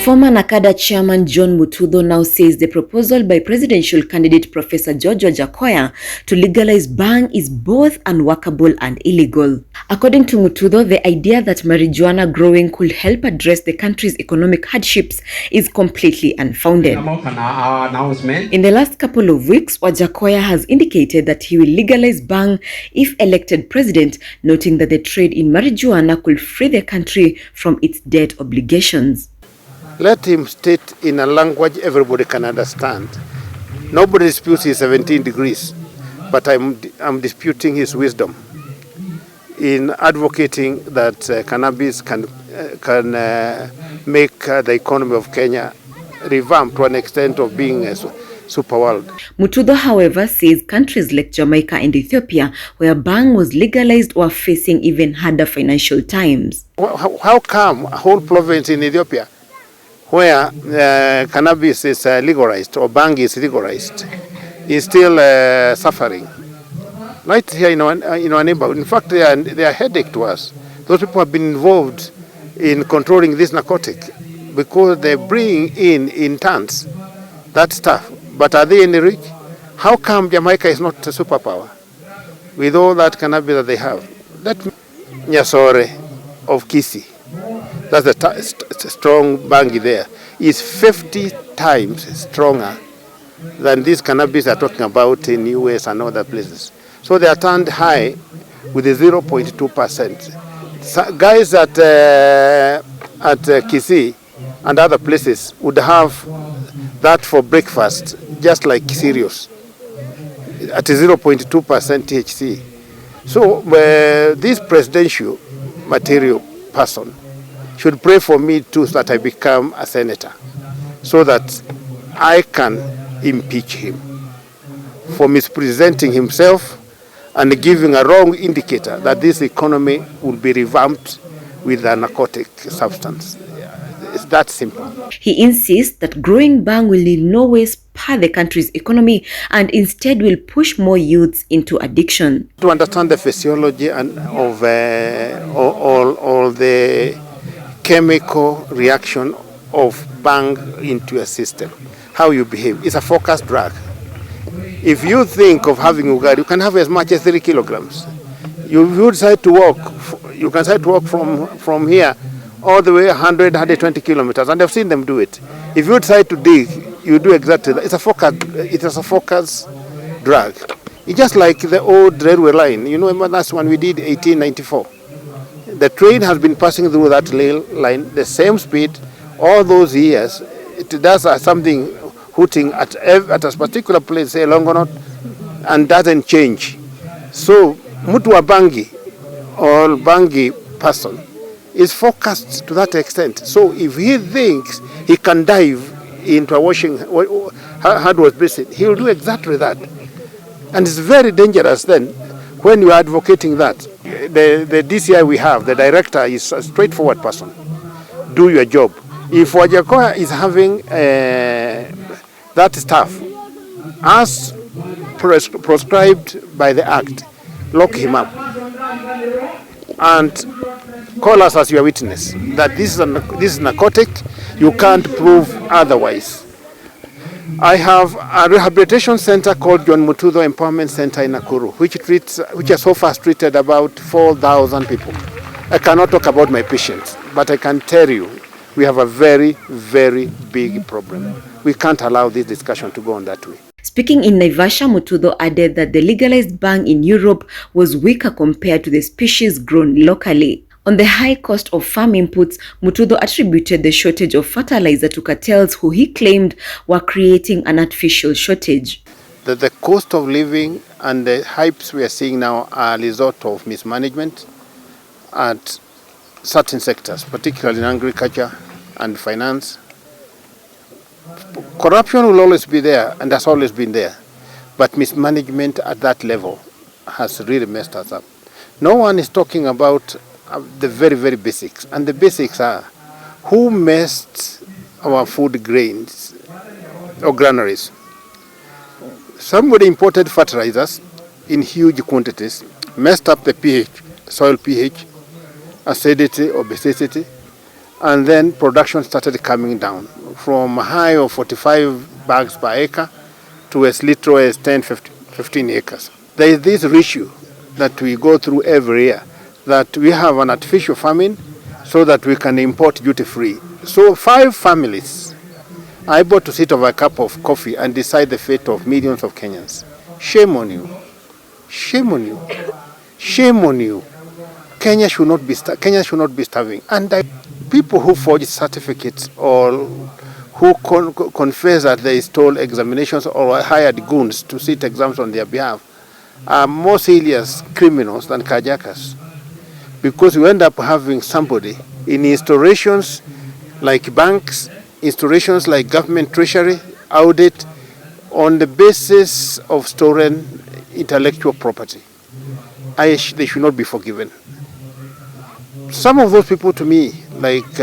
Former NACADA chairman John Mututho now says the proposal by presidential candidate Professor Wajackoya to legalize Bhang is both unworkable and illegal. According to Mututho, the idea that marijuana growing could help address the country's economic hardships is completely unfounded. In the last couple of weeks, Wajackoya has indicated that he will legalize Bhang if elected president, noting that the trade in marijuana could free the country from its debt obligations. Let him state in a language everybody can understand. Nobody disputes his 17 degrees, but I'm disputing his wisdom in advocating that cannabis can make the economy of Kenya revamp to an extent of being a super world. Mututho, however, says countries like Jamaica and Ethiopia, where Bhang was legalized, were facing even harder financial times. How come a whole province in Ethiopia, where cannabis is legalized or Bhang is legalized, is still suffering? Right here in our neighborhood. In fact, they are a headache to us. Those people have been involved in controlling this narcotic because they bring in tons that stuff. But are they any rich? How come Jamaica is not a superpower with all that cannabis that they have? That Nyasore of Kisi, that's the strong Bangi there, is 50 times stronger than this cannabis they're talking about in US and other places. So they are turned high with a 0.2%. So guys at Kisi and other places would have that for breakfast, just like cereals, at a 0.2% THC. So this presidential material person should pray for me too, so that I become a senator, so that I can impeach him for misrepresenting himself and giving a wrong indicator that this economy will be revamped with a narcotic substance. It's that simple. He insists that growing Bhang will in no way spur the country's economy and instead will push more youths into addiction. To understand the physiology and of all the chemical reaction of Bhang into a system, how you behave, it's a focused drug. If you think of having ugari, you can have as much as 3 kilograms. You decide to walk, you can decide to walk from here all the way 120 kilometers, and I've seen them do it. If you decide to dig, you do exactly that. It's a focused drug. It's just like the old railway line. You know, that's when we did 1894. The train has been passing through that rail line, the same speed, all those years. It does something hooting at a particular place, say Longonot, and doesn't change. So, Mutu Bangi or Bangi person is focused to that extent. So if he thinks he can dive into a washing hardwash basin, he will do exactly that. And it's very dangerous then when you are advocating that. The DCI we have, the director, is a straightforward person. Do your job. If Wajackoya is having that stuff as prescribed by the Act, lock him up and call us as your witness that this is narcotic. You can't prove otherwise. I have a rehabilitation center called John Mututho Empowerment Center in Nakuru, which has so far treated about 4,000 people. I cannot talk about my patients, but I can tell you we have a very, very big problem. We can't allow this discussion to go on that way. Speaking in Naivasha, Mututho added that the legalized Bhang in Europe was weaker compared to the species grown locally. On the high cost of farm inputs, Mututho attributed the shortage of fertilizer to cartels who he claimed were creating an artificial shortage. The cost of living and the hypes we are seeing now are a result of mismanagement at certain sectors, particularly in agriculture and finance. Corruption will always be there and has always been there, but mismanagement at that level has really messed us up. No one is talking about the very, very basics, and the basics are who messed our food grains or granaries. Somebody imported fertilizers in huge quantities, messed up the pH, soil pH, acidity or basicity, And then production started coming down from a high of 45 bags per acre to as little as 10, 15 acres. There is this issue that we go through every year, that we have an artificial famine so that we can import duty-free. So 5 families are able to sit over a cup of coffee and decide the fate of millions of Kenyans. Shame on you. Shame on you. Shame on you. Kenya should not be starving. And people who forge certificates or who confess that they stole examinations or hired goons to sit exams on their behalf are more serious criminals than carjackers. Because you end up having somebody in installations like banks, installations like government treasury, audit, on the basis of stolen intellectual property. They should not be forgiven. Some of those people, to me, like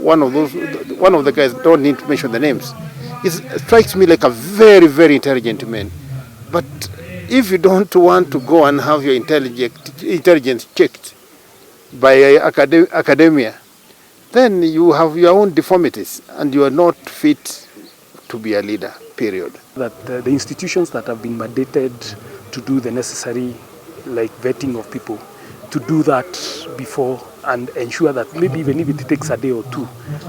one of the guys, don't need to mention the names, it strikes me like a very, very intelligent man. But if you don't want to go and have your intelligence checked by academia, then you have your own deformities and you are not fit to be a leader, period. That the institutions that have been mandated to do the necessary vetting of people, to do that before and ensure that maybe even if it takes a day or two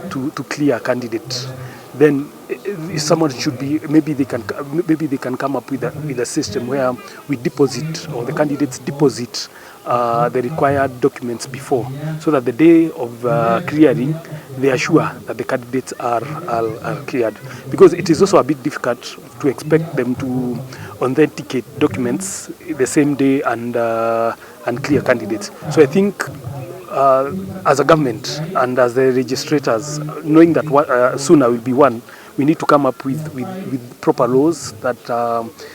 to clear a candidate, then someone should be, maybe they can come up with a system where we deposit, or the candidates deposit the required documents before, so that the day of clearing, they are sure that the candidates are cleared. Because it is also a bit difficult to expect them to authenticate documents the same day and clear candidates. So I think as a government and as the registrators, knowing that soon I will be one, we need to come up with proper laws that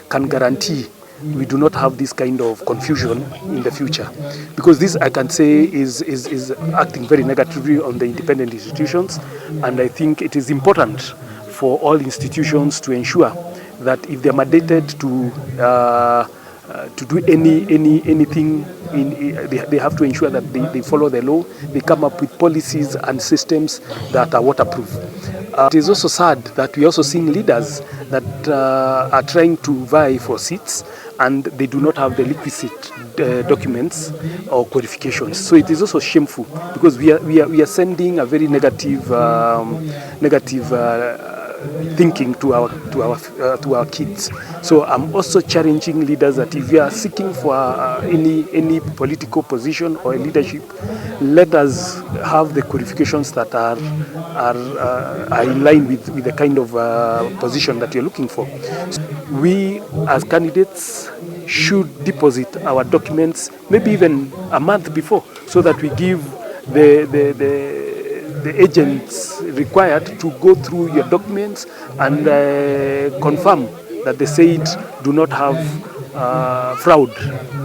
can guarantee we do not have this kind of confusion in the future. Because this, I can say, is acting very negatively on the independent institutions, and I think it is important for all institutions to ensure that if they are mandated to do anything, they have to ensure that they follow the law, they come up with policies and systems that are waterproof. It is also sad that we also seeing leaders that are trying to vie for seats and they do not have the requisite documents or qualifications. So it is also shameful, because we are sending a very negative thinking to our kids. So I'm also challenging leaders that if you are seeking for any political position or leadership, let us have the qualifications that are in line with the kind of position that you're looking for. So we as candidates should deposit our documents maybe even a month before, so that we give the agents required to go through your documents and confirm that the said do not have fraud.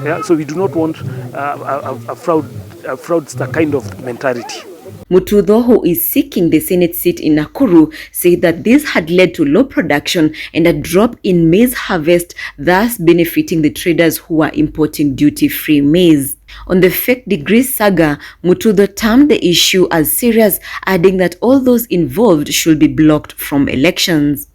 Yeah? So we do not want a fraudster kind of mentality. Mututho, who is seeking the Senate seat in Nakuru, said that this had led to low production and a drop in maize harvest, thus benefiting the traders who are importing duty-free maize. On the fake degree saga, Mututho termed the issue as serious, adding that all those involved should be blocked from elections.